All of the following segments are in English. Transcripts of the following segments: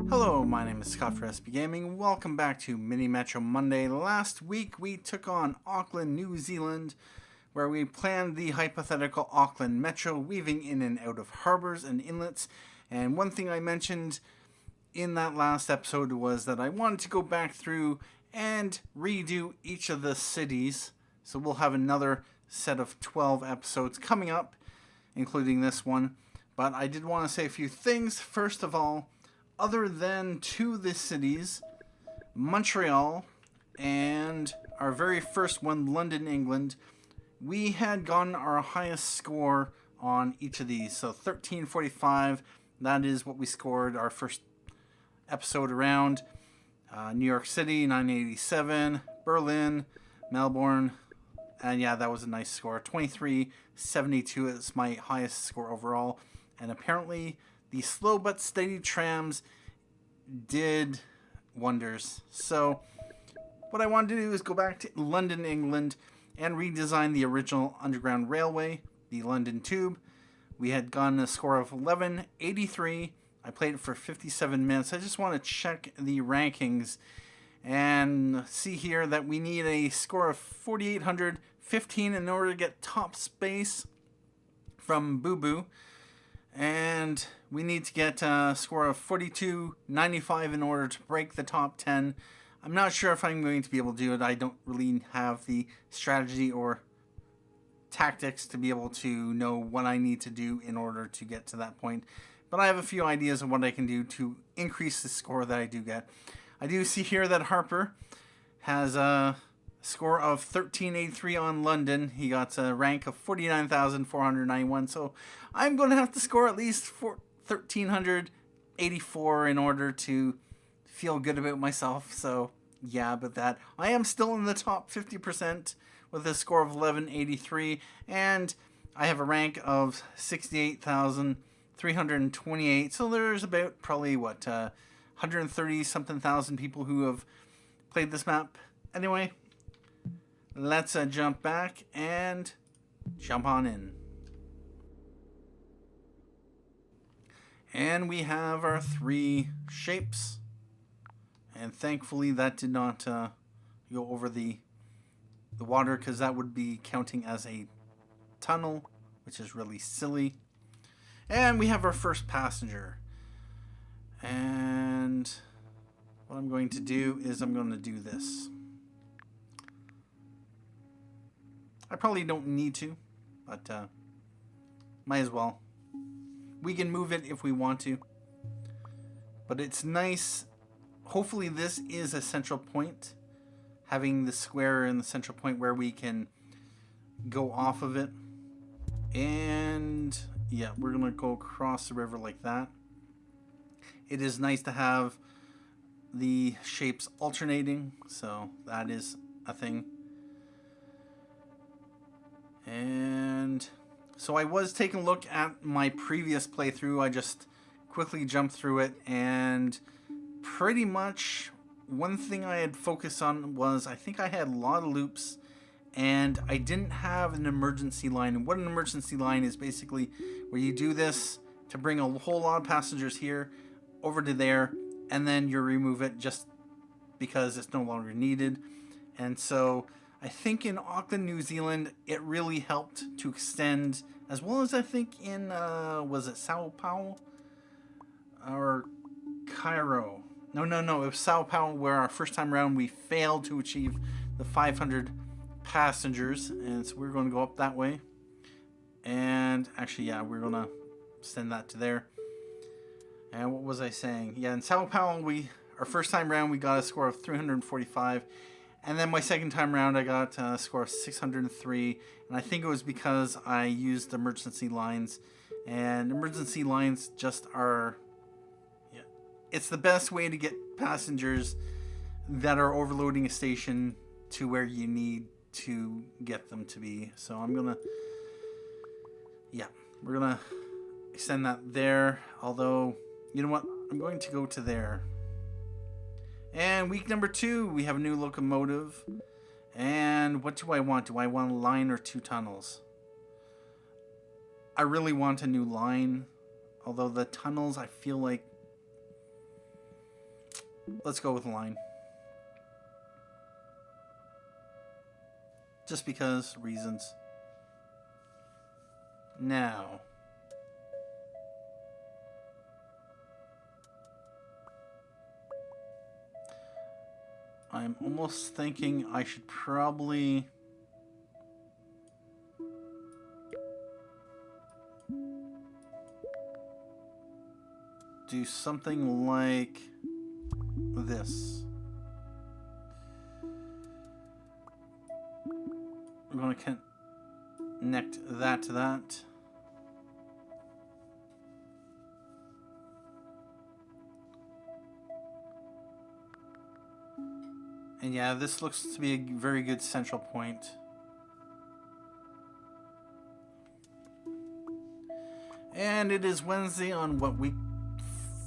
Hello, my name is Scott for SB Gaming. Welcome back to Mini Metro Monday. Last week we took on Auckland, New Zealand, where we planned the hypothetical Auckland Metro, weaving in and out of harbors and inlets. And one thing I mentioned in that last episode was that I wanted to go back through and redo each of the cities. So we'll have another set of 12 episodes coming up, including this one. But I did want to say a few things. First of all, other than two of the cities, Montreal and our very first one, London, England, we had gotten our highest score on each of these. So 1345, that is what we scored our first episode around. New York City, 987, Berlin, Melbourne, and yeah, that was a nice score. 2372 is my highest score overall. And apparently the slow but steady trams did wonders. So what I wanted to do is go back to London, England, and redesign the original Underground Railway, the London Tube. We had gotten a score of 1183. I played it for 57 minutes. I just want to check the rankings and see here that we need a score of 4815 in order to get top space from Boo Boo. And we need to get a score of 4295 in order to break the top 10. I'm not sure if I'm going to be able to do it. I don't really have the strategy or tactics to be able to know what I need to do in order to get to that point. But I have a few ideas of what I can do to increase the score that I do get. I do see here that Harper has a score of 1383 on London. He got a rank of 49,491. So I'm going to have to score at least 1,384 in order to feel good about myself. So yeah, but that I am still in the top 50% with a score of 1183, and I have a rank of 68,328. So there's about probably 130 something thousand people who have played this map. Anyway, let's jump back and jump on in. And we have our three shapes. And thankfully that did not go over the water, because that would be counting as a tunnel, which is really silly. And we have our first passenger. And what I'm going to do is I'm going to do this. I probably don't need to, but might as well. We can move it if we want to, but it's nice. Hopefully this is a central point, having the square in the central point where we can go off of it. And yeah, we're gonna go across the river like that. It is nice to have the shapes alternating, so that is a thing. And so I was taking a look at my previous playthrough. I just quickly jumped through it, and pretty much one thing I had focused on was I think I had a lot of loops, and I didn't have an emergency line. And what an emergency line is basically where you do this to bring a whole lot of passengers here over to there, and then you remove it just because it's no longer needed. And so I think in Auckland, New Zealand, it really helped to extend, as well as I think in, was it Sao Paulo? Or Cairo? No, it was Sao Paulo, where our first time around we failed to achieve the 500 passengers. And so we're going to go up that way. And actually, yeah, we're going to send that to there. And what was I saying? Yeah, in Sao Paulo, our first time around, we got a score of 345. And then my second time around, I got a score of 603. And I think it was because I used emergency lines. And emergency lines just are, yeah, it's the best way to get passengers that are overloading a station to where you need to get them to be. So I'm going to, yeah, we're going to extend that there. Although, you know what? I'm going to go to there. And week number 2, we have a new locomotive. And what do I want? Do I want a line or 2 tunnels? I really want a new line. Although the tunnels, I feel like Let's go with a line. Just because reasons. Now. I'm almost thinking I should probably do something like this. I'm going to connect that to that. And yeah, this looks to be a very good central point. And it is Wednesday on what, week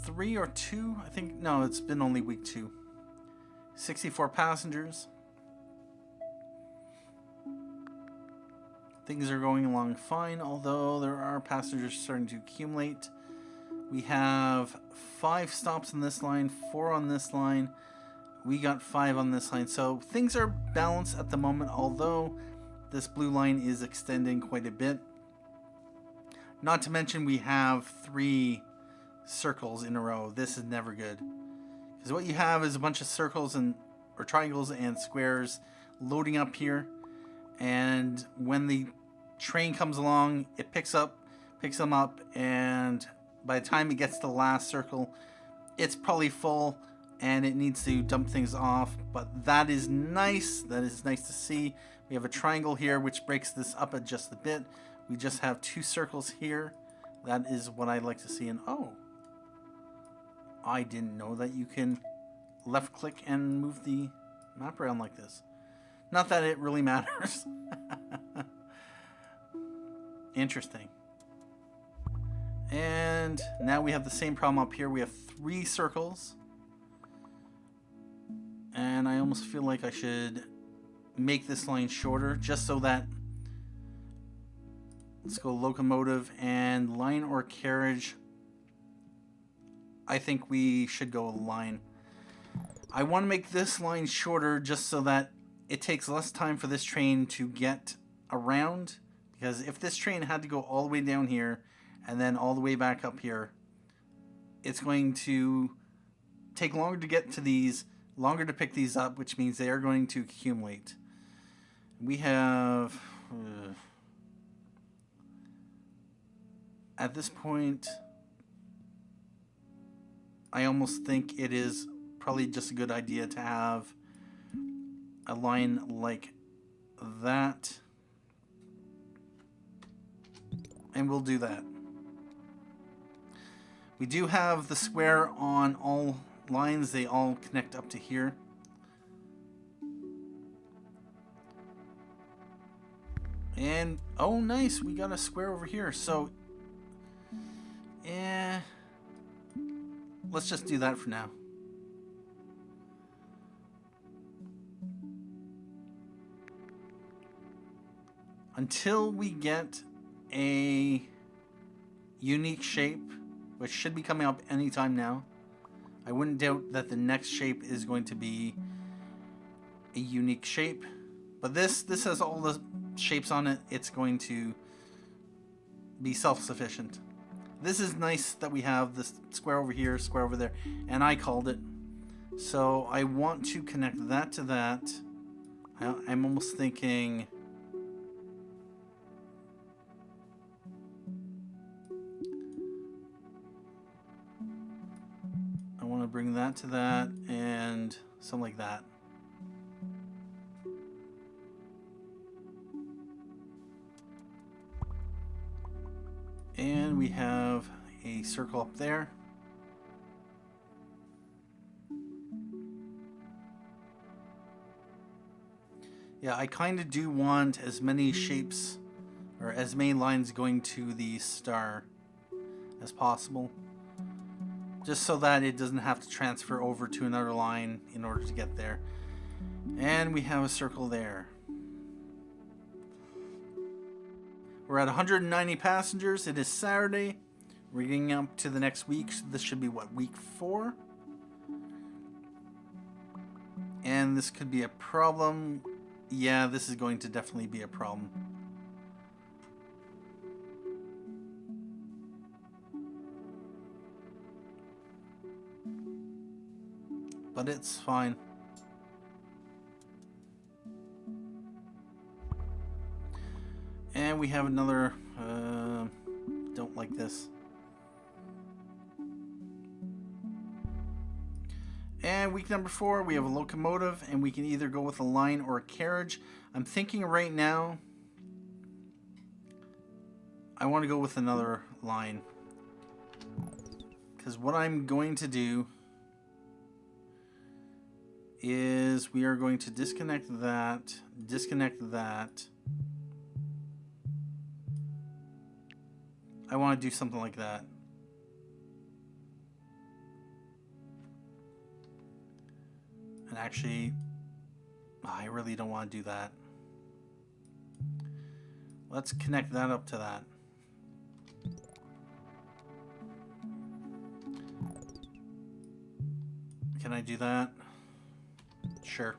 3 or 2? I think, no, it's been only week 2. 64 passengers. Things are going along fine, although there are passengers starting to accumulate. We have 5 stops on this line, 4 on this line. We got 5 on this line. So things are balanced at the moment, although this blue line is extending quite a bit. Not to mention we have 3 circles in a row. This is never good. Because what you have is a bunch of circles or triangles and squares loading up here. And when the train comes along, it picks them up, and by the time it gets to the last circle, it's probably full and it needs to dump things off. But that is nice. That is nice to see. We have a triangle here which breaks this up at just a bit. We just have 2 circles here. That is what I like to see. And oh, I didn't know that you can left click and move the map around like this. Not that it really matters. Interesting. And now we have the same problem up here. We have 3 circles. And I almost feel like I should make this line shorter just so that, let's go locomotive and line or carriage. I think we should go line. I want to make this line shorter just so that it takes less time for this train to get around. Because if this train had to go all the way down here and then all the way back up here, it's going to take longer to get to these, longer to pick these up, which means they are going to accumulate. We have, at this point, I almost think it is probably just a good idea to have a line like that. And we'll do that. We do have the square on all lines. They all connect up to here. And, oh nice, we got a square over here. So, let's just do that for now. Until we get a unique shape, which should be coming up anytime now. I wouldn't doubt that the next shape is going to be a unique shape. But this has all the shapes on it. It's going to be self-sufficient. This is nice that we have this square over here, square over there, and I called it. So I want to connect that to that. I'm almost thinking, I want to bring that to that and something like that. And we have a circle up there. Yeah, I kind of do want as many shapes or as many lines going to the star as possible. Just so that it doesn't have to transfer over to another line in order to get there. And we have a circle there. We're at 190 passengers. It is Saturday. We're getting up to the next week. So this should be what, week 4? And this could be a problem. Yeah, this is going to definitely be a problem. But it's fine. And we have another, don't like this. And week number 4, we have a locomotive, and we can either go with a line or a carriage. I'm thinking right now, I want to go with another line. Because what I'm going to do is we are going to disconnect that. I want to do something like that. And actually, I really don't want to do that. Let's connect that up to that. Can I do that? Sure.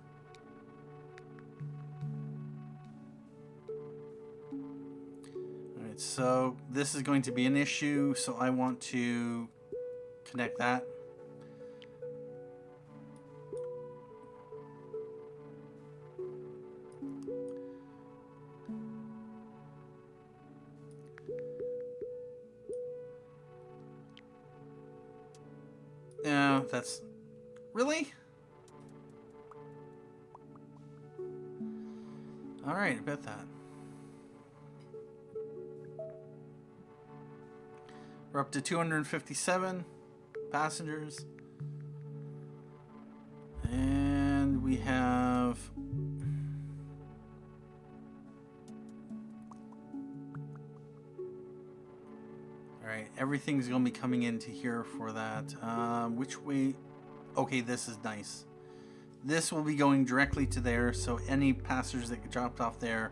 Alright, so this is going to be an issue, so I want to connect that. No, that's... Really? Alright, I bet that. We're up to 257 passengers. And we have... Alright, everything's going to be coming into here for that. Which way? Okay, this is nice. This will be going directly to there, so any passengers that get dropped off there.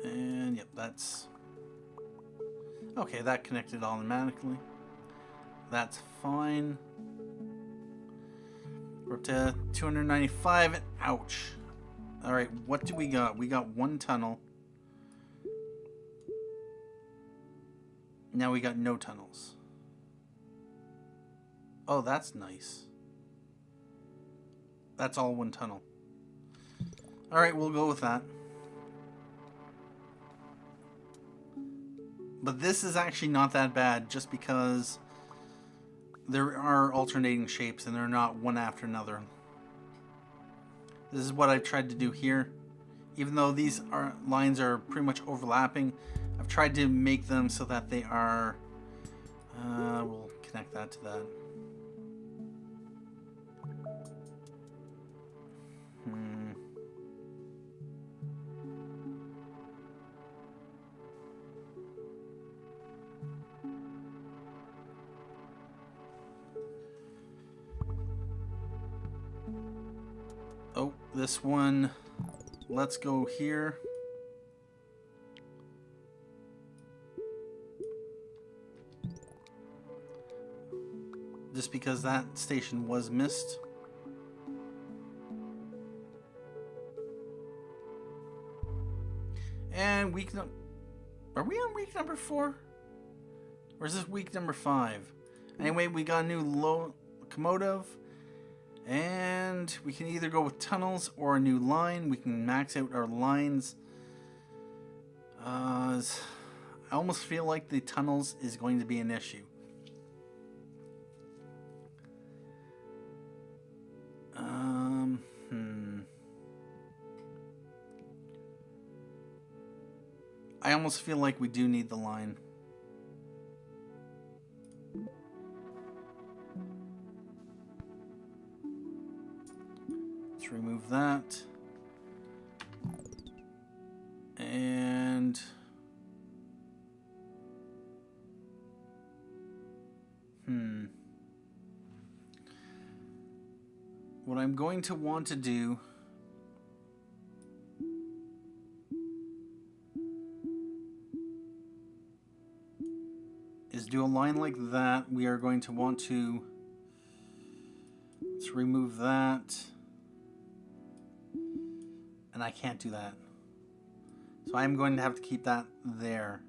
And yep, that's... Okay, that connected automatically. That's fine. We're up to 295. Ouch. Alright, what do we got? We got one tunnel. Now we got no tunnels. Oh, that's nice. That's all one tunnel. Alright, we'll go with that. But this is actually not that bad, just because there are alternating shapes and they're not one after another. This is what I've tried to do here. Even though these lines are pretty much overlapping, I've tried to make them so that they are... we'll connect that to that. Oh, this one, let's go here. Just because that station was missed. And are we on week number 4? Or is this week number 5? Anyway, we got a new locomotive. And we can either go with tunnels or a new line. We can max out our lines. I almost feel like the tunnels is going to be an issue. I almost feel like we do need the line. Let's remove that. And what I'm going to want to do is is do a line like that. We are going to want to, let's remove that. And I can't do that. So I'm going to have to keep that there.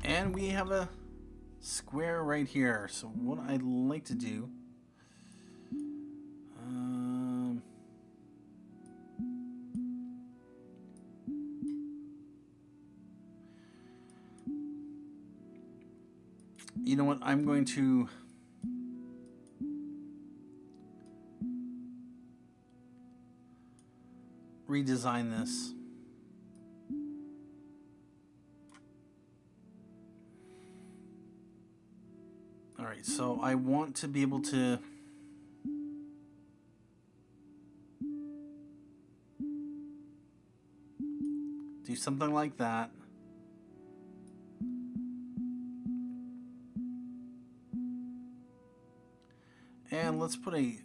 And we have a square right here. So what I'd like to do, you know what, I'm going to redesign this. Alright, so I want to be able to do something like that. And let's put a,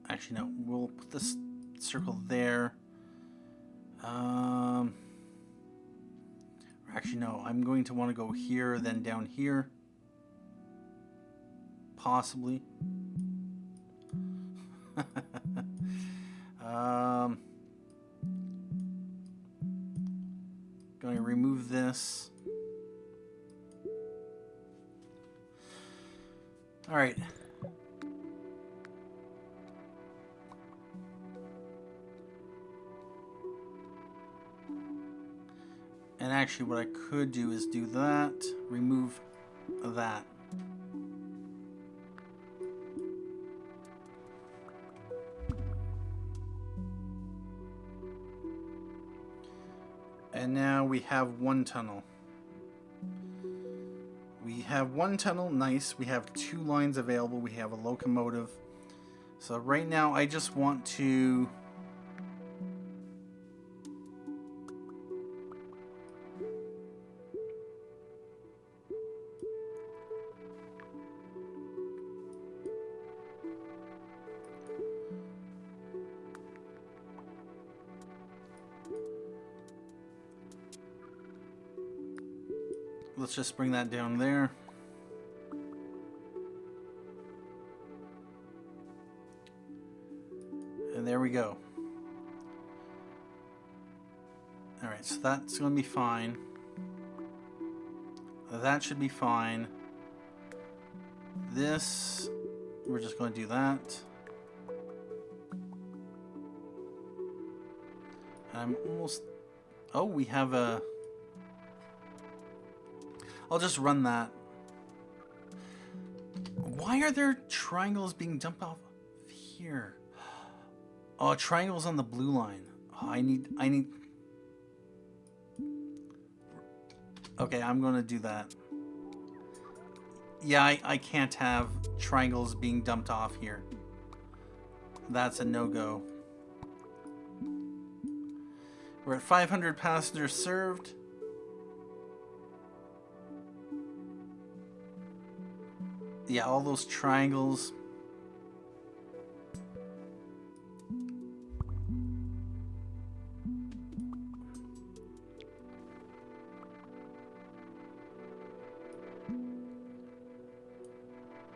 actually no, we'll put this circle there. Actually no, I'm going to want to go here, then down here. Possibly. Going to remove this. All right. And actually what I could do is do that, remove that. And now we have one tunnel. We have one tunnel, nice. We have 2 lines available. We have a locomotive. So right now I just want to let's just bring that down there. And there we go. Alright, so that's going to be fine. That should be fine. This, we're just going to do that. I'm almost... Oh, we have a... I'll just run that. Why are there triangles being dumped off here? Oh, triangles on the blue line. Oh, I need... Okay, I'm gonna do that. Yeah, I can't have triangles being dumped off here. That's a no-go. We're at 500 passengers served. Yeah, all those triangles.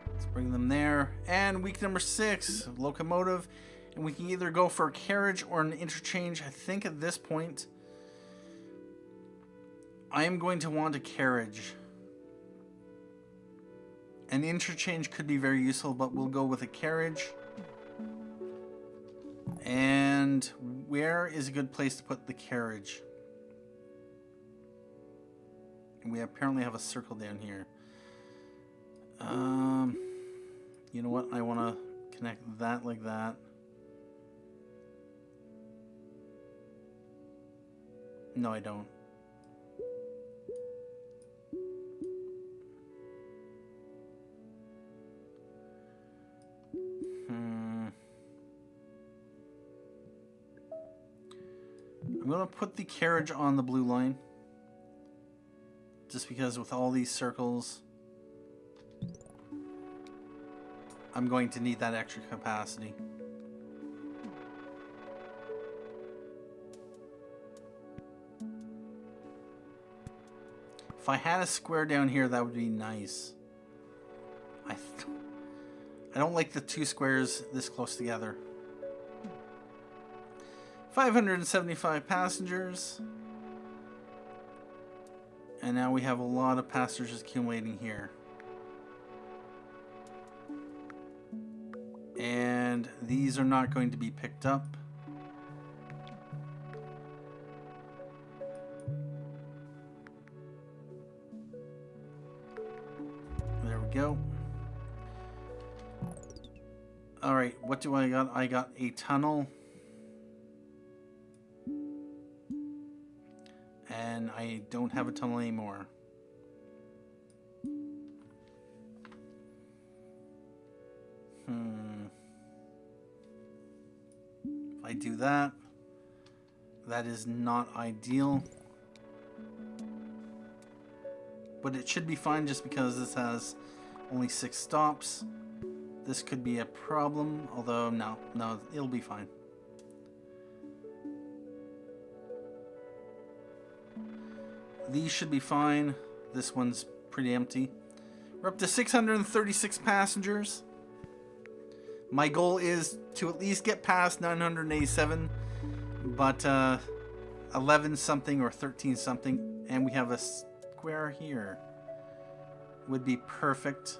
Let's bring them there. And week number 6, locomotive. And we can either go for a carriage or an interchange. I think at this point, I am going to want a carriage. An interchange could be very useful, but we'll go with a carriage. And where is a good place to put the carriage? We apparently have a circle down here. You know what? I want to connect that like that. No, I don't. I'm going to put the carriage on the blue line. Just because with all these circles. I'm going to need that extra capacity. If I had a square down here, that would be nice. I don't like the two squares this close together. 575 passengers. And now we have a lot of passengers accumulating here. And these are not going to be picked up. There we go. Alright, what do I got? I got a tunnel. And I don't have a tunnel anymore. If I do that, that is not ideal. But it should be fine just because this has only 6 stops. This could be a problem, although no, it'll be fine. These should be fine. This one's pretty empty. We're up to 636 passengers. My goal is to at least get past 987, but 11 something or 13 something, and we have a square here. Would be perfect.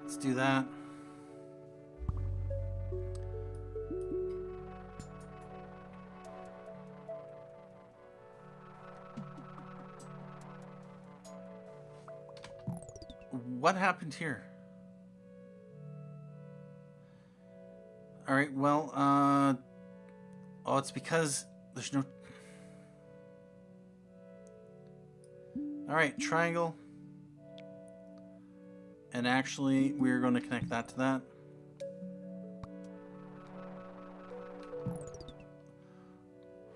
Let's do that. What happened here? All right, well, oh, it's because there's no... All right, triangle. And actually, we're going to connect that to that.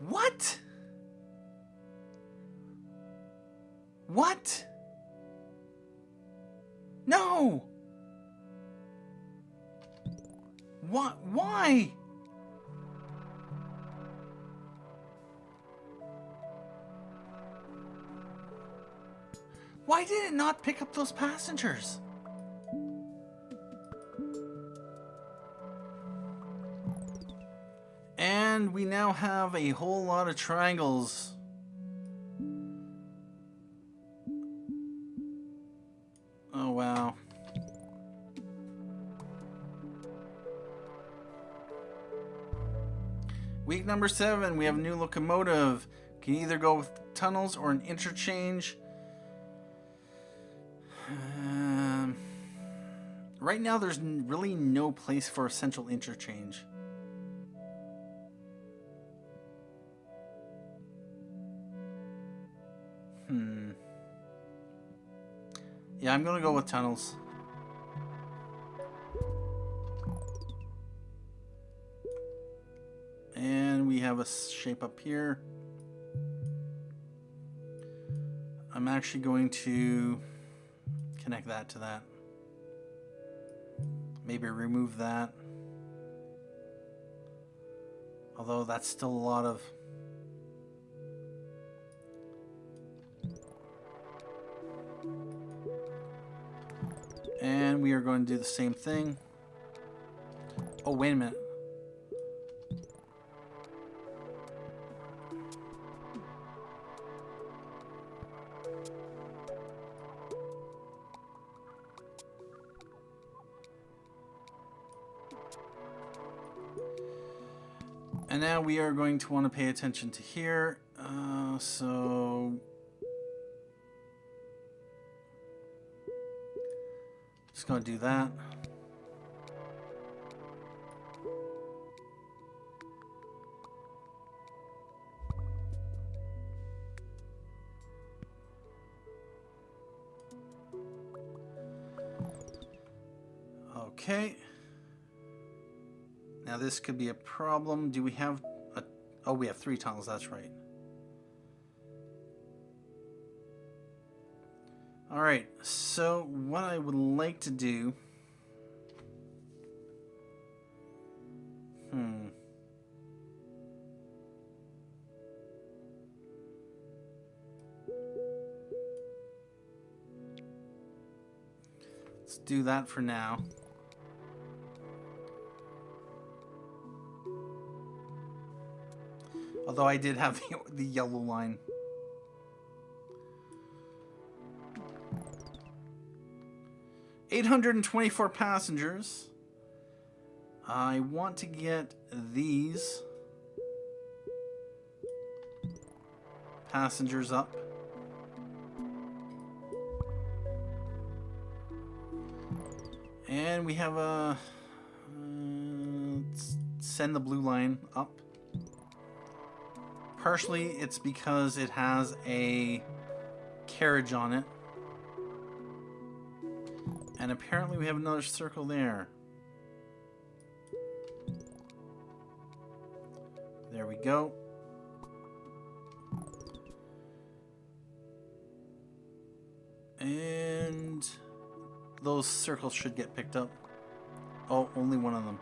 What? What? No! What? Why? Why did it not pick up those passengers? And we now have a whole lot of triangles. Oh, wow. Week number 7, we have a new locomotive. Can either go with tunnels or an interchange. Right now, there's really no place for a central interchange. Yeah, I'm gonna go with tunnels. And we have a shape up here. I'm actually going to connect that to that. Maybe remove that. Although that's still a lot of... And we are going to do the same thing. Oh, wait a minute. And now we are going to want to pay attention to here. So... Just going to do that. Okay. Now this could be a problem. Do we have a... Oh, we have 3 tunnels, that's right. Alright, so what I would like to do... Let's do that for now. Although I did have the yellow line. $824 passengers. I want to get these passengers up. And we have a... let's send the blue line up. Partially, it's because it has a carriage on it. And apparently we have another circle there. There we go. And those circles should get picked up. Oh, only one of them.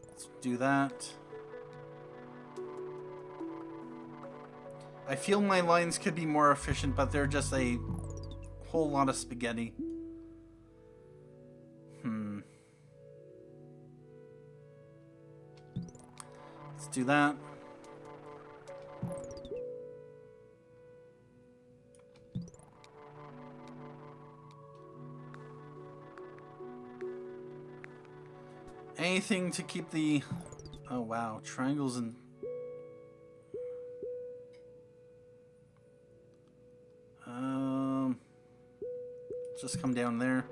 Let's do that. I feel my lines could be more efficient, but they're just a whole lot of spaghetti. Let's do that. Anything to keep the... Oh wow, triangles and... Just come down there.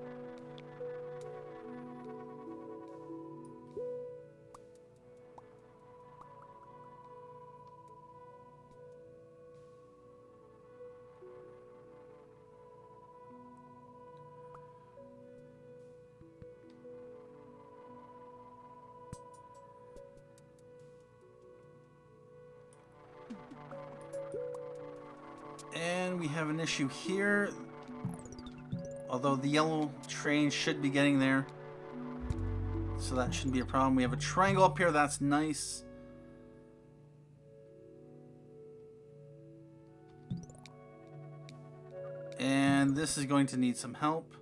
And we have an issue here. Although the yellow train should be getting there. So that shouldn't be a problem. We have a triangle up here. That's nice. And this is going to need some help.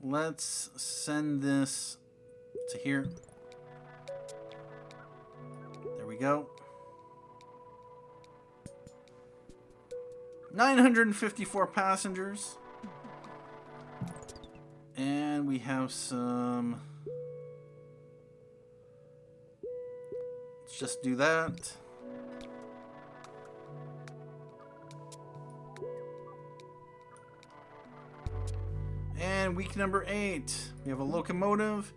Let's send this to here. There we go. 954 passengers. And we have some... Let's just do that. And week number 8. We have a locomotive.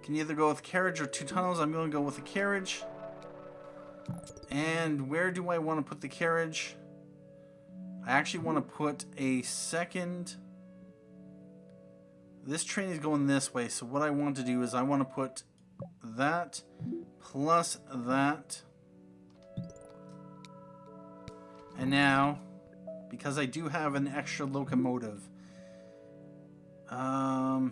Can either go with carriage or 2 tunnels. I'm going to go with a carriage. And where do I want to put the carriage? I actually want to put a second... This train is going this way, so what I want to do is I want to put that plus that. And now, because I do have an extra locomotive, I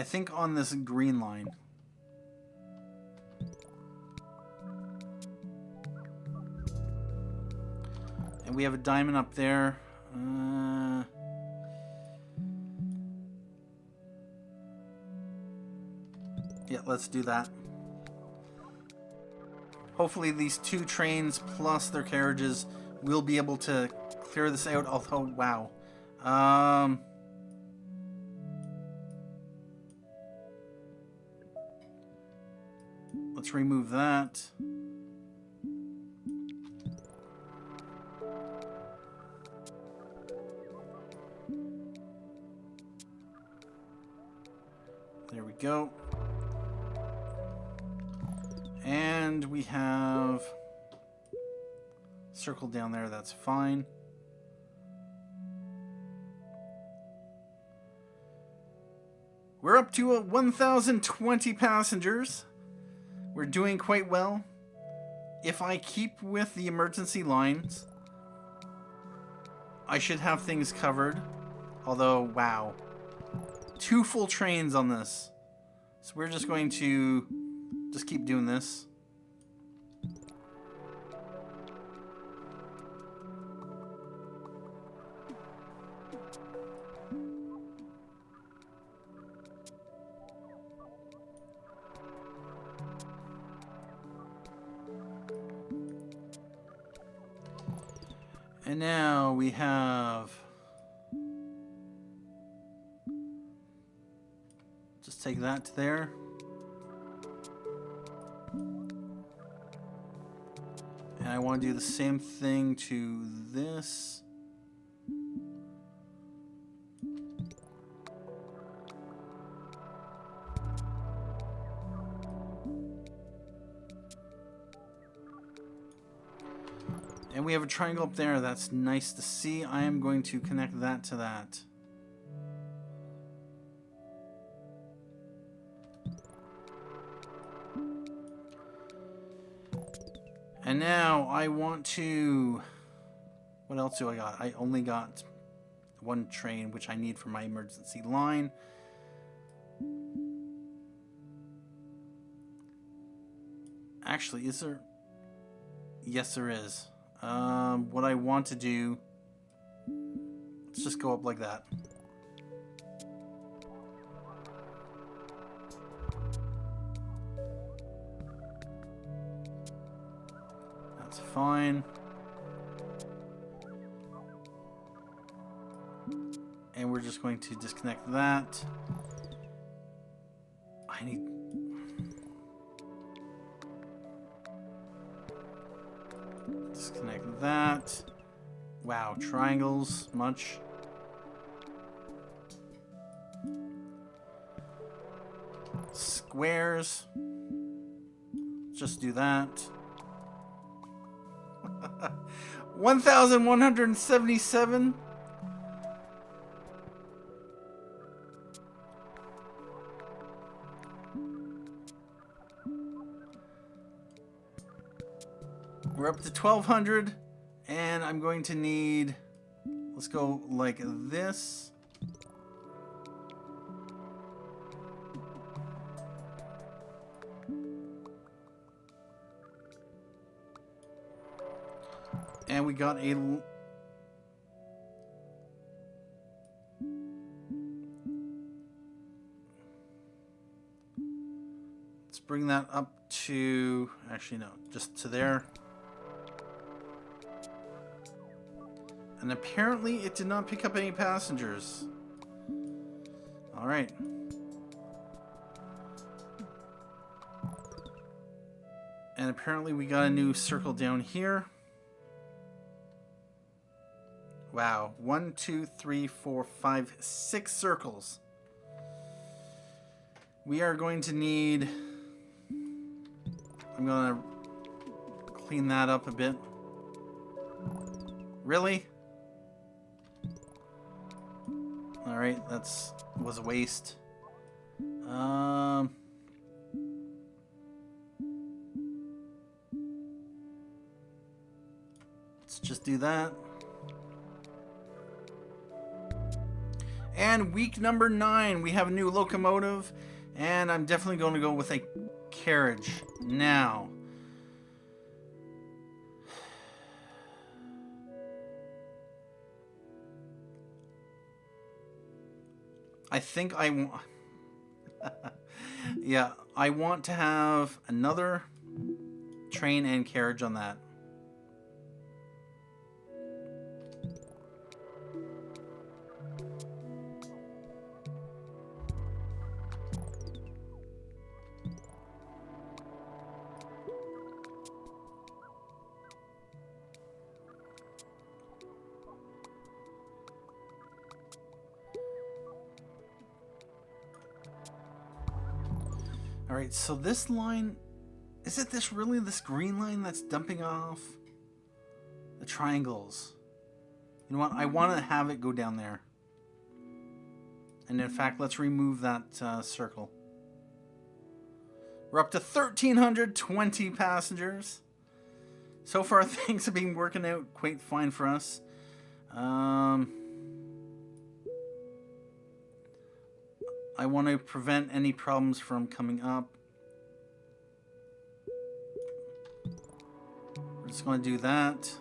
think on this green line. And we have a diamond up there. Yeah, let's do that. Hopefully these 2 trains plus their carriages will be able to clear this out. Although, wow. Let's remove that. There we go. And we have circle down there, that's fine. We're up to 1,020 passengers. We're doing quite well. If I keep with the emergency lines, I should have things covered. Although, wow. 2 full trains on this. So we're just going to just keep doing this. And now we have... Just take that to there. And I want to do the same thing to this. And we have a triangle up there. That's nice to see. I am going to connect that to that. And now I want to... What else do I got? I only got 1 train, which I need for my emergency line. Actually, is there... Yes, there is. What I want to do... Let's just go up like that. That's fine. And we're just going to disconnect that. I need... Disconnect that. Wow, triangles, much. Squares. Just do that. 1,177. We're up to 1,200, and I'm going to need, let's go like this. And we got a... Let's bring that up to... Actually, no, just to there. And apparently it did not pick up any passengers. All right. And apparently we got a new circle down here. Wow. 1, 2, 3, 4, 5, 6 circles. We are going to need... I'm going to clean that up a bit. Really? Alright, was a waste. Let's just do that. And week number 9, we have a new locomotive, and I'm definitely going to go with a carriage now. I think I want... Yeah, I want to have another train and carriage on that. Alright, so this line Is it this really this green line that's dumping off the triangles? You know what? I want to have it go down there. And in fact, let's remove that circle. We're up to 1,320 passengers. So far, things have been working out quite fine for us. I want to prevent any problems from coming up. We're just going to do that.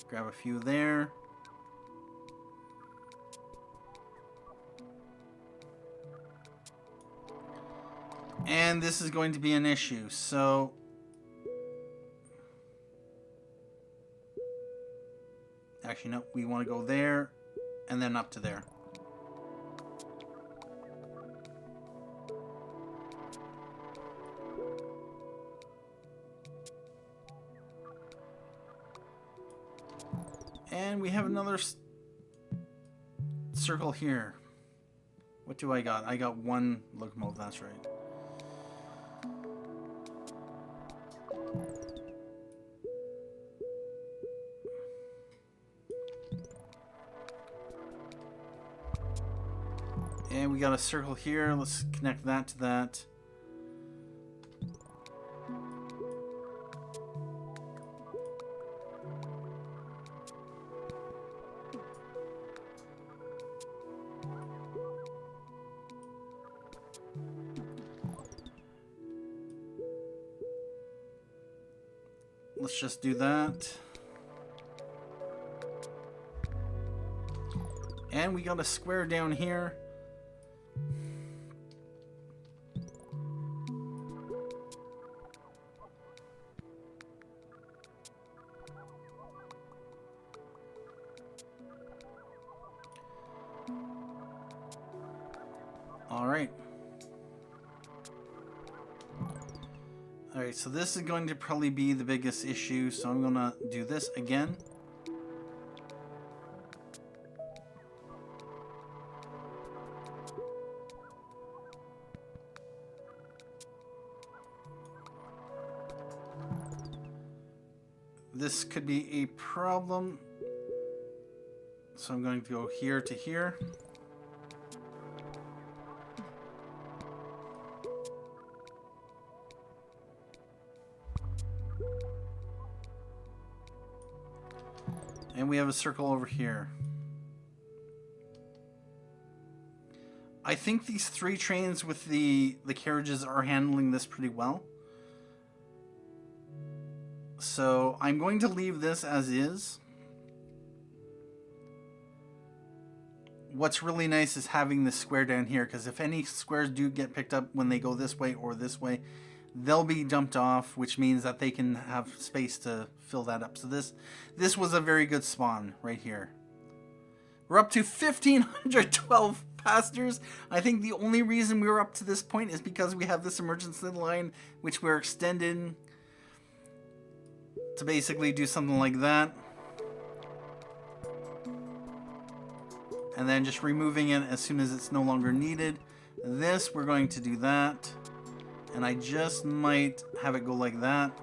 Grab a few there. And this is going to be an issue, so actually no, we want to go there and then up to there. And we have another circle here. What do I got? I got one locomotive, that's right. And we got a circle here. Let's connect that to that. Let's just do that. And we got a square down here. Alright. Alright, so this is going to probably be the biggest issue, so I'm gonna do this again. This could be a problem. So I'm going to go here to here. And we have a circle over here. I think these three trains with the carriages are handling this pretty well. So I'm going to leave this as is. What's really nice is having this square down here, because if any squares do get picked up when they go this way or this way, they'll be dumped off, which means that they can have space to fill that up. So this was a very good spawn right here. We're up to 1,512 passengers. I think the only reason we were up to this point is because we have this emergency line, which we're extending to basically do something like that. And then just removing it as soon as it's no longer needed. This, we're going to do that. And I just might have it go like that.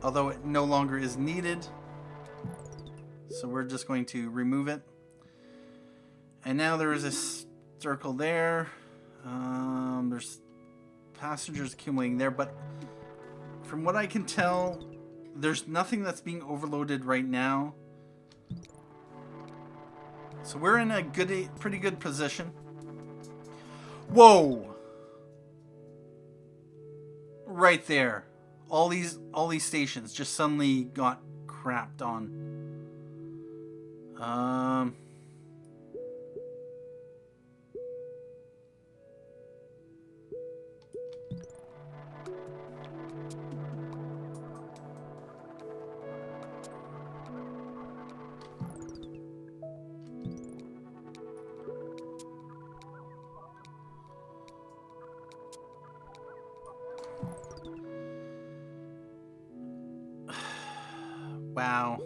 Although it no longer is needed. So we're just going to remove it. And now there is a circle there. There's passengers accumulating there. But from what I can tell, there's nothing that's being overloaded right now. So we're in a pretty good position. Whoa! Right there. All these stations just suddenly got crapped on. Wow.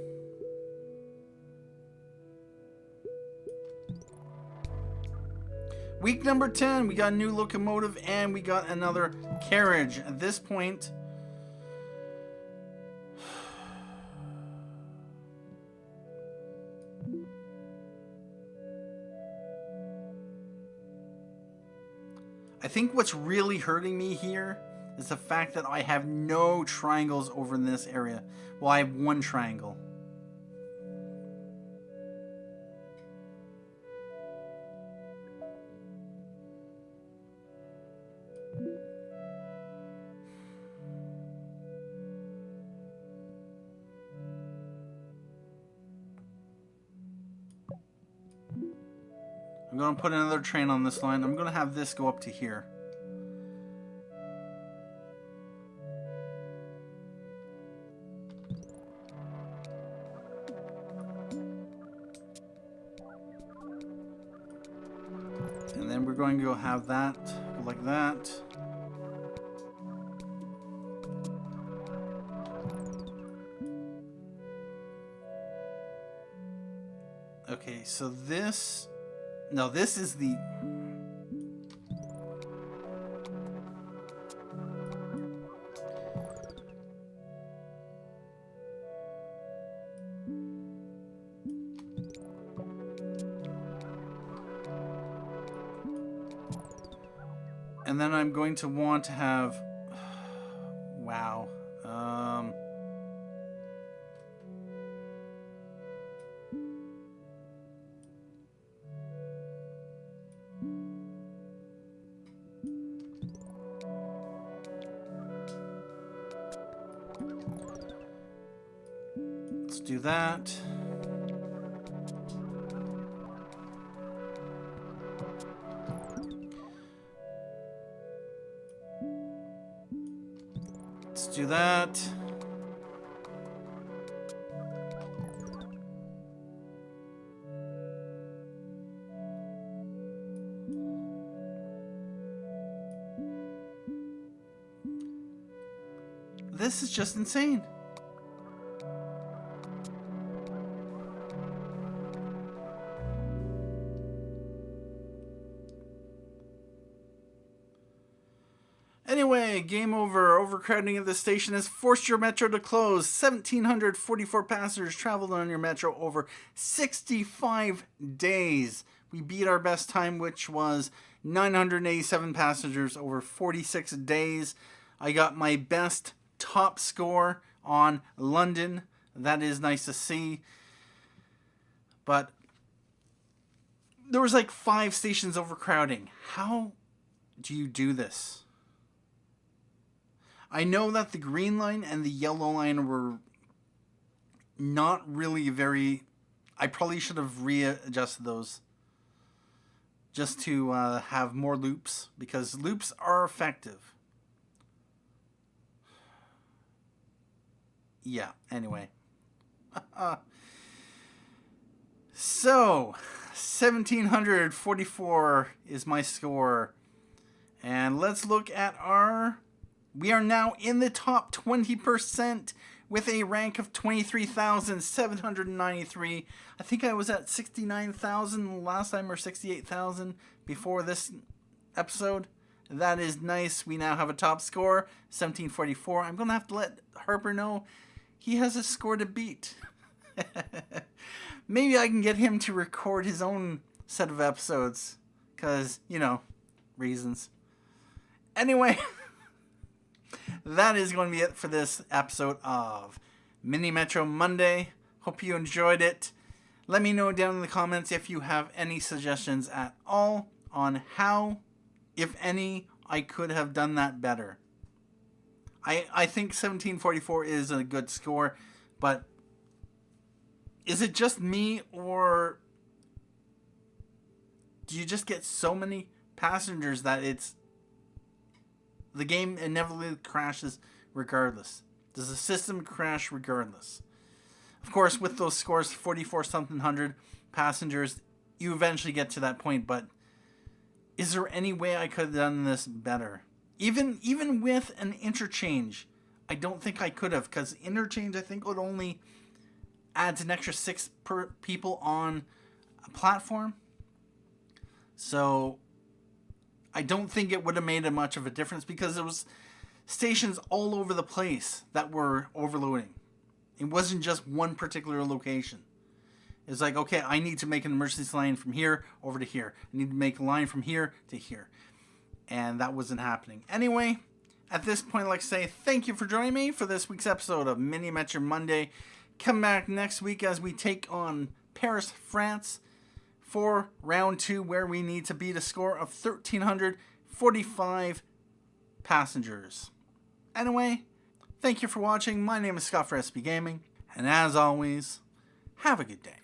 Week number 10, we got a new locomotive and we got another carriage. At this point, I think what's really hurting me here is the fact that I have no triangles over in this area. Well, I have one triangle. I'm going to put another train on this line. I'm going to have this go up to here. And then we're going to go have that go like that. Okay, so this... No, this is the... And then I'm going to want to have... Wow. Let's do that. Let's do that. This is just insane. Anyway, game over. Overcrowding of the station has forced your metro to close. 1,744 passengers traveled on your metro over 65 days. We beat our best time, which was 987 passengers over 46 days. I got my best top score on London. That is nice to see. But there was like 5 stations overcrowding. How do you do this? I know that the green line and the yellow line were not really very... I probably should have readjusted those just to have more loops, because loops are effective. Yeah, anyway. So, 1,744 is my score. And let's look at our... We are now in the top 20% with a rank of 23,793. I think I was at 69,000 last time, or 68,000 before this episode. That is nice. We now have a top score, 1744. I'm going to have to let Harper know he has a score to beat. Maybe I can get him to record his own set of episodes, because, you know, reasons. Anyway... That is going to be it for this episode of Mini Metro Monday. Hope you enjoyed it. Let me know down in the comments if you have any suggestions at all on how, if any, I could have done that better. I think 1744 is a good score, but is it just me, or do you just get so many passengers that the game inevitably crashes regardless? Does the system crash regardless? Of course, with those scores, 44-something hundred passengers, you eventually get to that point, but is there any way I could have done this better? Even with an interchange, I don't think I could have, because interchange, I think, would only add an extra 6 per people on a platform. So... I don't think it would have made much of a difference because there was stations all over the place that were overloading. It wasn't just one particular location. It's like, okay, I need to make an emergency line from here over to here. I need to make a line from here to here. And that wasn't happening. Anyway, at this point, I'd like to say thank you for joining me for this week's episode of Mini Metro Monday. Come back next week as we take on Paris, France for round 2, where we need to beat a score of 1,345 passengers. Anyway, thank you for watching. My name is Scott for SB Gaming. And as always, have a good day.